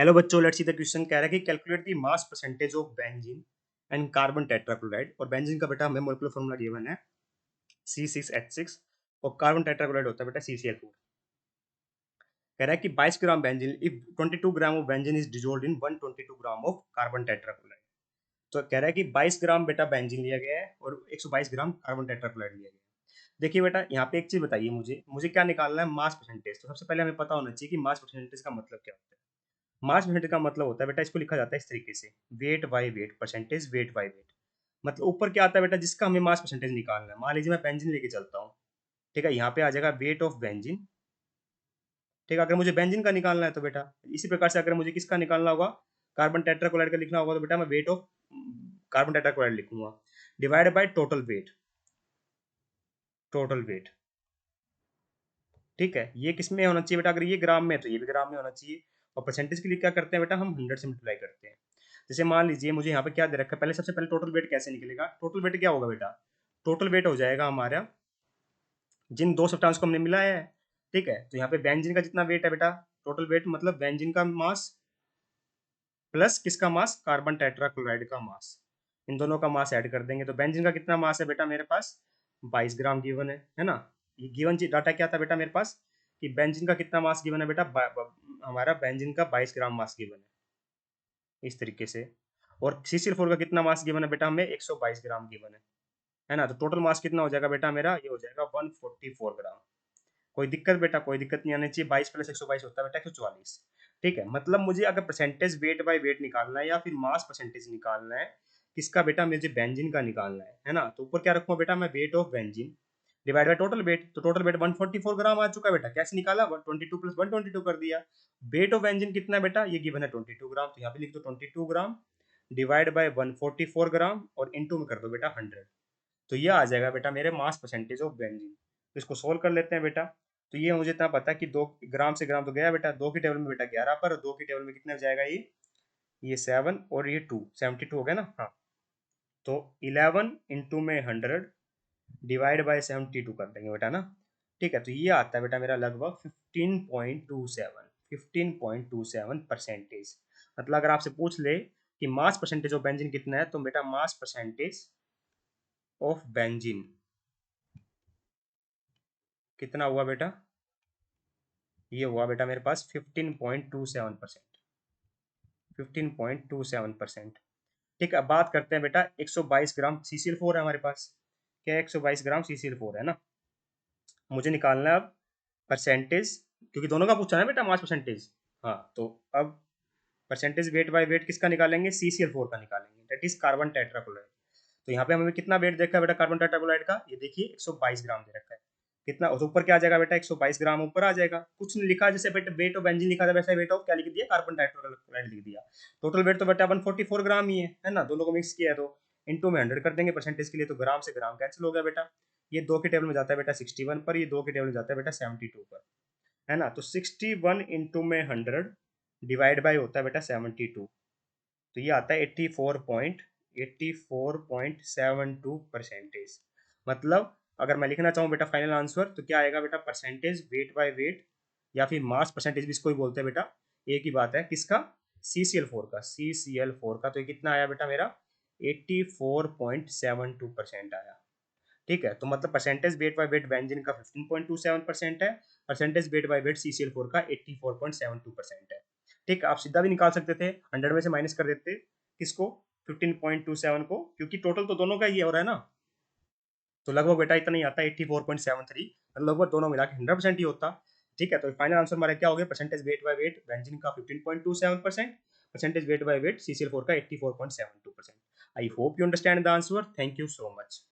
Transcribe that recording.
Hello बच्चों, let's see the question. कह रहा है कि calculate the mass percentage of benzene and carbon tetrachloride. और बेंजीन का बेटा हमें मोलेकुलर फॉर्मूला गिवन है C6H6 और कार्बन टेट्राक्लोराइड होता है बेटा CCl4। कह रहा है कि 22 gram benzene if 22 gram of benzene is dissolved in 122 gram of carbon tetrachloride. तो कह रहा है कि 22 ग्राम बेटा बेंजीन लिया गया है और 122 ग्राम कार्बन टेट्राक्लोराइड लिया गया है। देखिए बेटा, यहाँ पे एक चीज बताइए, मुझे क्या निकालना है, मास परसेंटेज। तो सबसे पहले हमें पता होना चाहिए कि मास परसेंटेज का मतलब क्या होता है। मास परसेंटेज का मतलब होता है बेटा, इसको लिखा जाता है इस तरीके से, weight by weight, percentage weight by weight. मतलब ऊपर क्या आता है बेटा, जिसका हमें मास परसेंटेज निकालना है। मान लीजिए मैं बेंजीन लेके चलता हूँ, ठीक है, यहाँ पे आ जाएगा वेट ऑफ बेंजीन। ठीक है, अगर मुझे बेंजीन का निकालना है तो बेटा इसी प्रकार से अगर मुझे किसका निकालना होगा, कार्बन टेट्राक्लोराइड का लिखना होगा, तो बेटा मैं वेट ऑफ कार्बन टेट्राक्लोराइड लिखूंगा divide by total weight. Total weight, ठीक है, ये किस में होना चाहिए बेटा, अगर ये ग्राम में है तो ये भी ग्राम में होना चाहिए। और परसेंटेज के लिए क्या करते हैं बेटा, हम 100 से मल्टीप्लाई करते हैं। जैसे मान लीजिए मुझे यहाँ पे क्या दे रखा है, पहले सबसे पहले टोटल वेट कैसे निकलेगा। टोटल वेट क्या होगा बेटा, टोटल वेट हो जाएगा हमारा जिन दो सब्सटेंस को हमने मिलाया है। ठीक है, तो यहाँ पे बेंजीन का जितना वेट है बेटा, टोटल वेट मतलब बेंजीन का मास प्लस किसका मास, कार्बन टेट्राक्लोराइड का मास। इन दोनों का मास ऐड कर देंगे तो बेंजीन का कितना मास है बेटा मेरे पास, 22 ग्राम गिवन है ना। ये गिवन डाटा क्या था बेटा मेरे पास, कि बेंजीन का कितना मास गिवन है बेटा, हमारा बेंजीन का 22 ग्राम मास गिवन है इस तरीके से। और CCl4 का कितना मास गिवन है बेटा, हमें 122 ग्राम गिवन है ना। तो टोटल मास कितना हो जाएगा बेटा मेरा, ये हो जाएगा 144 ग्राम। कोई दिक्कत बेटा, कोई दिक्कत नहीं आनी चाहिए। 22 प्लस 122 होता है बेटा 144। ठीक है, मतलब मुझे अगर परसेंटेज वेट बाय वेट निकालना है या फिर मास परसेंटेज निकालना है किसका बेटा, मुझे बेंजीन का निकालना है ना। तो ऊपर क्या रखूंगा बेटा मैं, weight of benzene divide by total weight. तो टोटल वेट 144 ग्राम आ चुका है बेटा, कैसे निकाला, 122 प्लस 122 कर दिया। वेट ऑफ बेंजीन कितना है बेटा, ये गिवन है 22 ग्राम, तो यहाँ पे लिख दो 22 ग्राम डिवाइड बाय 144 ग्राम और इनटू में कर दो बेटा 100। तो ये आ जाएगा बेटा मेरे मास परसेंटेज ऑफ बेंजीन। तो इसको सोल्व कर लेते हैं बेटा। तो ये मुझे इतना पता है कि 2 ग्राम से ग्राम तो गया बेटा, 2 की टेबल में बेटा 11 पर, और 2 की टेबल में कितने हो जाएगा, ये 7 और ये 2, 72 हो गया ना। हाँ, तो 11 इंटू में 100 डिवाइड बाय 72 कर देंगे बेटा ना। ठीक है, तो ये आता है बेटा मेरा लगभग 15.27 परसेंटेज। मतलब अगर आपसे पूछ ले कि मास परसेंटेज ऑफ बेंजीन कितना है, तो बेटा मास परसेंटेज ऑफ बेंजीन कितना हुआ बेटा, ये हुआ बेटा मेरे पास 15.27%। 15.27%। ठीक है, अब बात करते हैं बेटा 122 ग्राम CCl4 है हमारे पास। क्या है, 122 ग्राम CCl4 है ना। मुझे निकालना है अब परसेंटेज, क्योंकि दोनों का पूछा है ना बेटा मास परसेंटेज। हाँ, तो अब परसेंटेज वेट बाय वेट किसका निकालेंगे, CCl4 का निकालेंगे, दैट इज कार्बन टेट्राक्लोराइड। तो यहाँ पे हमें कितना वेट देखा है बेटा कार्बन टेट्राक्लोराइड का, ये देखिए 122 ग्राम दे रखा है। कितना तो ऊपर क्या आ जाएगा बेटा, 122 ग्राम ऊपर आ जाएगा। कुछ नहीं लिखा, जैसे बेटा वेट ऑफ बेंजीन लिखा था वैसे वेट ऑफ क्या लिख दिया, कार्बन डाइऑक्साइड लिख दिया। टोटल वेट तो बेटा 144 ग्राम ही है ना, दोनों को मिक्स किया है तो इनटू में 100 कर देंगे परसेंटेज के लिए, तो ग्राम से ग्राम कैंसिल हो गया बेटा। ये 2 के टेबल में जाता है बेटा 61 पर, ये 2 के टेबल में जाता है बेटा 72 पर, है ना। तो 61 इंटू में 100 डिवाइड बाई होता है बेटा 72, तो ये आता है 84.72 परसेंटेज। मतलब अगर मैं लिखना चाहूँ बेटा फाइनल आंसर, तो क्या आएगा बेटा, परसेंटेज वेट बाय वेट या फिर मास परसेंटेज भी इसको ही बोलते हैं बेटा, एक ही बात है, किसका, CCl4 का। तो ये कितना आया बेटा मेरा, 84.72% आया। ठीक है, तो मतलब percentage weight by weight benzene का 15.27% है, percentage weight by weight CCl4 का 84.72% है। ठीक है, आप सीधा भी निकाल सकते थे, 100 में से माइनस कर देते किसको, 15.27 को, क्योंकि टोटल तो दोनों का ही हो रहा है ना। तो लगभग बेटा इतना ही आता है 84.73, लगभग दोनों मिला के 100% ही होता। ठीक है, तो फाइनल आंसर हमारा क्या हो गया, percentage weight by weight benzene का 15.27%, percentage weight by weight CCl4 का 84.72%। I hope you understand the answer, thank you so much.